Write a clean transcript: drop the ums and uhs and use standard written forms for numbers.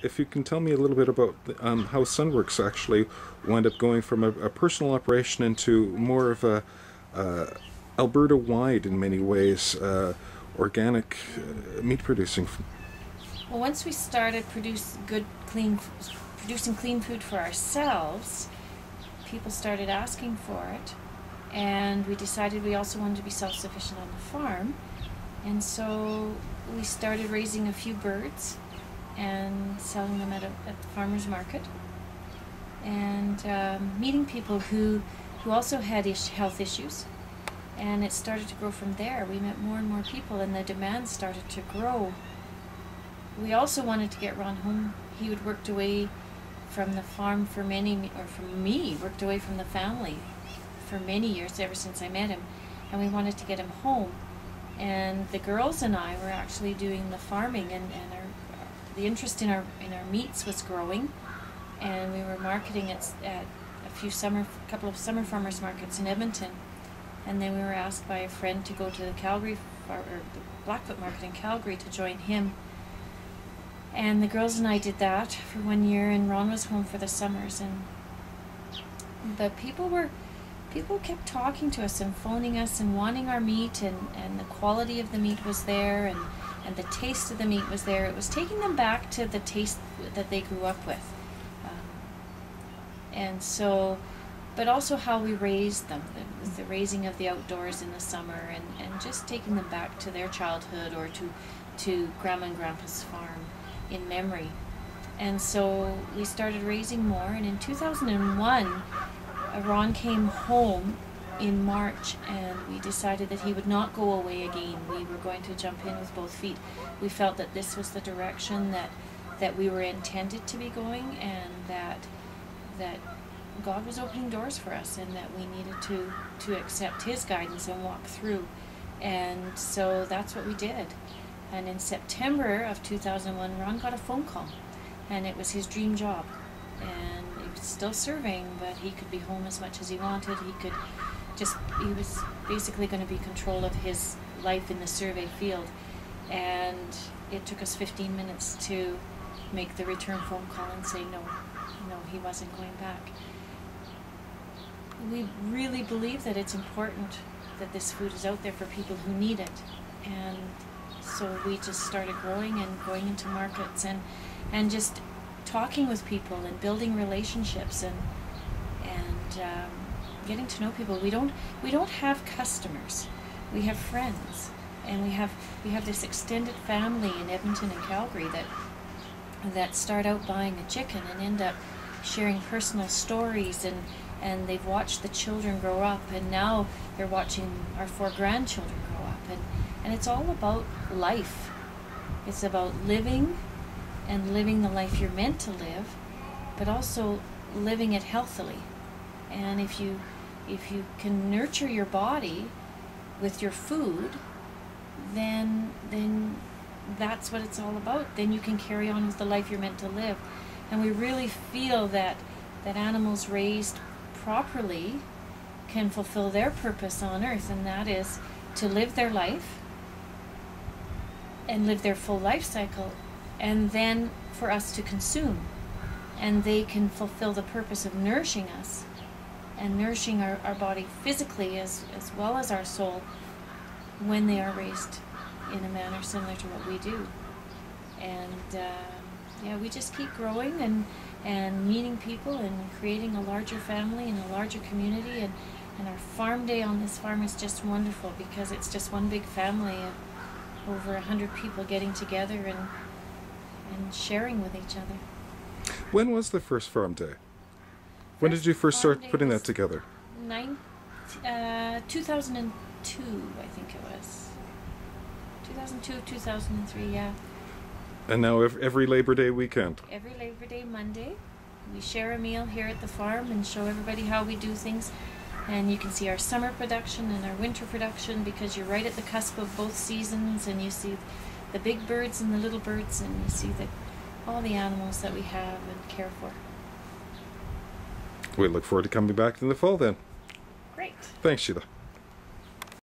If you can tell me a little bit about how Sunworks actually wound up going from a personal operation into more of a Alberta-wide, in many ways, organic meat producing. Well, once we started producing clean food for ourselves, people started asking for it, and we decided we also wanted to be self-sufficient on the farm, and so we started raising a few birds and selling them at the farmer's market, and meeting people who also had health issues, and it started to grow from there. We met more and more people, and the demand started to grow. We also wanted to get Ron home. He had worked away from the farm for worked away from the family for many years, ever since I met him, and we wanted to get him home. And the girls and I were actually doing the farming, and the interest in our meats was growing, and we were marketing at a couple of summer farmers markets in Edmonton, and then we were asked by a friend to go to the the Blackfoot market in Calgary to join him. And the girls and I did that for 1 year, and Ron was home for the summers. But people kept talking to us and phoning us and wanting our meat, and the quality of the meat was there, and the taste of the meat was there. It was taking them back to the taste that they grew up with. And so, but also how we raised them, the raising of the outdoors in the summer, and just taking them back to their childhood or to Grandma and Grandpa's farm in memory. And so we started raising more, and in 2001 Ron came home in March, and we decided that he would not go away again. We were going to jump in with both feet. We felt that this was the direction that we were intended to be going, and that God was opening doors for us, and that we needed to accept his guidance and walk through. And so that's what we did. And in September of 2001, Ron got a phone call, and it was his dream job. And he was still serving, but he could be home as much as he wanted. He was basically going to be in control of his life in the survey field. And it took us 15 minutes to make the return phone call and say no, he wasn't going back. We really believe that it's important that this food is out there for people who need it. And so we just started growing and going into markets and just talking with people and building relationships and getting to know people. We don't have customers. We have friends, and we have this extended family in Edmonton and Calgary that start out buying a chicken and end up sharing personal stories, and they've watched the children grow up, and now they're watching our 4 grandchildren grow up, and it's all about life. It's about living the life you're meant to live, but also living it healthily. And if you can nurture your body with your food, then that's what it's all about. Then you can carry on with the life you're meant to live. And we really feel that animals raised properly can fulfill their purpose on earth, and that is to live their life and live their full life cycle, and then for us to consume. And they can fulfill the purpose of nourishing us and nourishing our body physically as well as our soul when they are raised in a manner similar to what we do. And yeah, we just keep growing and meeting people and creating a larger family and a larger community, and our farm day on this farm is just wonderful because it's just one big family of over 100 people getting together and sharing with each other. When was the first farm day? When did you first start putting that together? 2002, I think it was. 2002, 2003, yeah. And now every Labor Day weekend? Every Labor Day Monday, we share a meal here at the farm and show everybody how we do things. And you can see our summer production and our winter production, because you're right at the cusp of both seasons, and you see the big birds and the little birds, and you see all the animals that we have and care for. We look forward to coming back in the fall then. Great. Thanks, Sheila.